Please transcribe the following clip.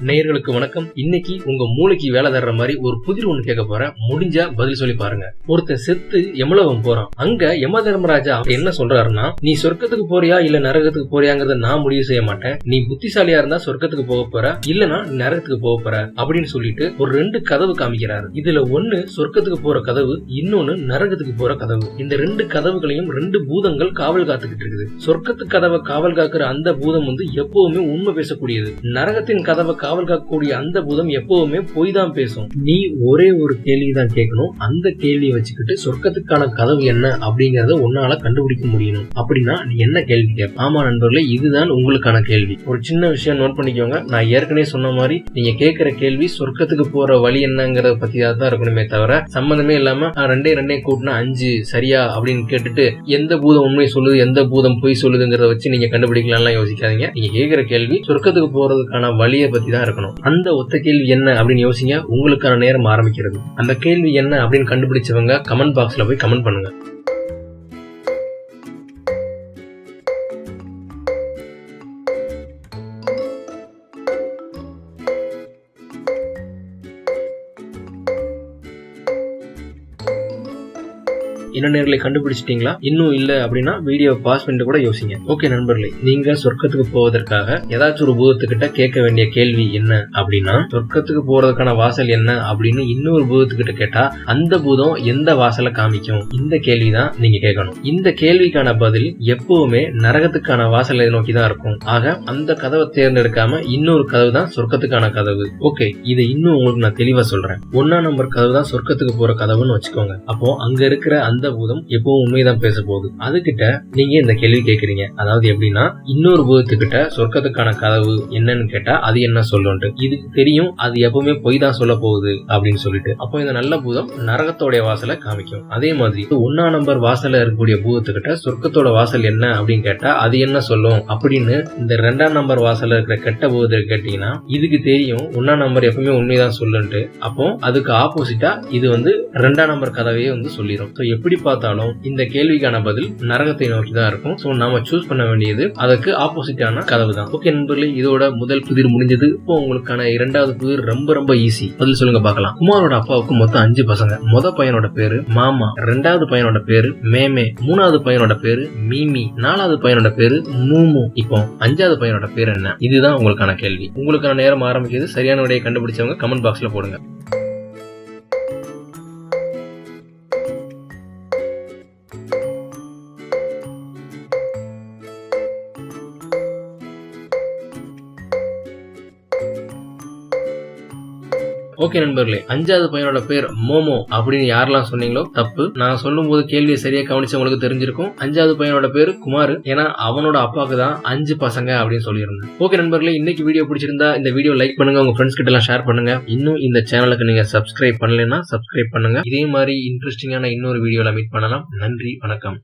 நேயர்களுக்கு வணக்கம். இன்னைக்கு உங்க மூளைக்கு வேலை தர்ற மாதிரி ஒரு புதிர் ஒண்ணு கேட்க போறேன். முடிஞ்சா பதில் சொல்லி பாருங்க. ஒருத்தன் செத்து யமலோகம் போறான். அங்க யம தர்மராஜா என்ன சொல்றாருன்னா, நீ சொர்க்கத்துக்கு போறியா இல்ல நரகத்துக்கு போறியாங்கிறத நான் முடிவு செய்ய மாட்டேன். நீ புத்திசாலியா இருந்தா சொர்க்கத்துக்கு போக போற, இல்லனா நரகத்துக்கு போக போற அப்படின்னு சொல்லிட்டு ஒரு 2 கதவு காமிக்கிறாரு. இதுல ஒண்ணு சொர்க்கத்துக்கு போற கதவு, இன்னொன்னு நரகத்துக்கு போற கதவு. இந்த 2 கதவுகளையும் 2 பூதங்கள் காவல் காத்துக்கிட்டு இருக்குது. சொர்க்கத்து கதவை காவல் காக்குற அந்த பூதம் எப்பவுமே உண்மை பேசக்கூடியது. நரகத்தின் கதவை காவல் காக்கக்கூடிய அந்த பூதம் எப்பவுமே பொய் தான் பேசும். நீ ஒரே ஒரு கேள்விதான் கேட்கணும். அந்த கேள்வியை வச்சுக்கிட்டு சொர்க்கத்துக்கான கதவு என்ன அப்படிங்கறத உன்னால கண்டுபிடிக்க முடியணும். அப்படின்னா நீ என்ன கேள்வி கேட்ப? ஆமா நண்பர்களே, இதுதான் உங்களுக்கான கேள்வி. ஒரு சின்ன விஷயம் நோட் பண்ணிக்கோங்க. நான் ஏற்கனவே சொன்ன மாதிரி நீங்க கேட்கிற கேள்வி சொர்க்கத்துக்கு போற வழி என்னங்கறத பத்தி தான் இருக்கணுமே தவிர சம்பந்தமே இல்லாம 2 கூட்டினா 5 சரியா அப்படின்னு கேட்டுட்டு எந்த பூதம் உண்மை சொல்லுது எந்த பூதம் பொய் சொல்லுதுங்கிறத வச்சு நீங்க கண்டுபிடிக்கலாம் யோசிக்காதீங்க. நீங்க கேட்கிற கேள்வி சொர்க்கத்துக்கு போறதுக்கான வழியை பத்தி தான் இருக்கணும். அந்த ஒத்த கேள்வி என்ன அப்படின்னு யோசிங்க. உங்களுக்கான நேரம் ஆரம்பிக்கிறது. அந்த கேள்வி என்ன அப்படின்னு கண்டுபிடிச்சவங்க கமெண்ட் பாக்ஸ்ல போய் கமெண்ட் பண்ணுங்க. என்ன நேர்களை கண்டுபிடிச்சிட்டீங்களா? இன்னும் இல்ல அப்படின்னா வீடியோ பாஸ் பண்ணிட்டு கூட யோசிங்க. ஓகே நண்பர்களே, நீங்க சொர்க்கத்துக்கு போவதற்காக ஏதாச்சும் ஒரு பூதத்துக்கிட்ட கேட்க வேண்டிய கேள்வி என்ன அப்படின்னா, சொர்க்கத்துக்கு போறதுக்கான வாசல் என்ன அப்படின்னு இன்னொரு பூதத்துக்கிட்ட கேட்டா அந்த பூதம் எந்த வாசலை காமிக்கும்? இந்த கேள்விதான் நீங்க கேட்கணும். இந்த கேள்விக்கான பதில் எப்பவுமே நரகத்துக்கான வாசலை நோக்கி தான் இருக்கும். ஆக அந்த கதவை தேர்ந்தெடுக்காம இன்னொரு கதவு தான் சொர்க்கத்துக்கான கதவு. ஓகே, இதை இன்னும் உங்களுக்கு நான் தெளிவா சொல்றேன். 1ஆம் நம்பர் கதவு தான் சொர்க்கத்துக்கு போற கதவுன்னு வச்சுக்கோங்க. அப்போ அங்க இருக்கிற அந்த பூதம் எப்பவும் உண்மைதான் பேச போகுது. அதுகிட்ட நீங்க இந்த கேள்வி கேட்கறீங்க. அதாவது எப்படின்னா, இன்னொரு பூதத்துக்கிட்ட சொர்க்கத்துக்கான கதவு என்னன்னு கேட்டா அது என்ன சொல்லுன்ட்டு. இதுக்கு தெரியும் அது எப்பவுமே பொய் தான் சொல்ல போகுது அப்படின்னு சொல்லிட்டு. அப்போ இந்த நல்ல பூதம் நரகத்தோட வாசலை காமிக்கும். அதே மாதிரி 1ஆம் நம்பர் வாசல்ல இருக்கக்கூடிய பூதத்துக்கிட்ட சொர்க்கத்தோட வாசல் என்ன அப்படின்னு கேட்டா அது என்ன சொல்லும் அப்படின்னு இந்த 2ஆம் நம்பர் வாசல்ல இருக்கிற கெட்ட பூதத்தை கேட்டீங்கன்னா இதுக்கு தெரியும் 1ஆம் நம்பர் எப்பவுமே உண்மைதான் சொல்லுன்ட்டு. அப்போ அதுக்கு ஆப்போசிட்டா இது 2ஆம் நம்பர் கதவையே சொல்லிடும். எப்படி பார்த்தாலும் இந்த கேள்விக்கான பதில் நரகத்தை நோக்கி தான் இருக்கும். சோ நாம சூஸ் பண்ண வேண்டியது அதுக்கு ஆப்போசிட்டான கதவு தான். ஓகே நண்பர்களே, இதோட முதல் புதிர் முடிஞ்சது. இப்போ உங்களுக்கான 2வது புதிர் ரொம்ப ஈஸி. பதில் சொல்லுங்க பார்க்கலாம். குமாரோட அப்பாவுக்கு மொத்தம் 5 பசங்க. முத பையனோட பேரு மாமா, 2வது பையனோட பேரு மேமே, 3வது பையனோட பேரு மீமி, 4வது பையனோட பேரு மூமு. இப்போ 5வது பையனோட பேரு என்ன? இதுதான் உங்களுக்கான கேள்வி. உங்களுக்கான நேரம் ஆரம்பிக்கிறது. சரியான விடையை கண்டுபிடிச்சவங்க கமெண்ட் பாக்ஸ்ல போடுங்க. ஓகே நண்பர்களே, 5வது பையனோட பேர் மோமோ அப்படின்னு யாரெல்லாம் சொன்னீங்களோ தப்பு. நான் சொல்லும் போது கேள்வியை சரியா கவனிச்சவங்களுக்கு தெரிஞ்சிருக்கும். 5வது பையனோட பேரு குமார். ஏன்னா அவனோட அப்பாவுக்கு தான் 5 பசங்க அப்படின்னு சொல்லியிருந்தேன். ஓகே நண்பர்களே, இன்னைக்கு வீடியோ பிடிச்சிருந்தா இந்த வீடியோ லைக் பண்ணுங்க, உங்க ஃப்ரெண்ட்ஸ் கிட்ட எல்லாம் ஷேர் பண்ணுங்க. இன்னும் இந்த சேனலுக்கு நீங்க சப்ஸ்கிரைப் பண்ணலைன்னா சப்ஸ்கிரைப் பண்ணுங்க. இதே மாதிரி இன்ட்ரெஸ்டிங்கான இன்னொரு வீடியோல மீட் பண்ணலாம். நன்றி, வணக்கம்.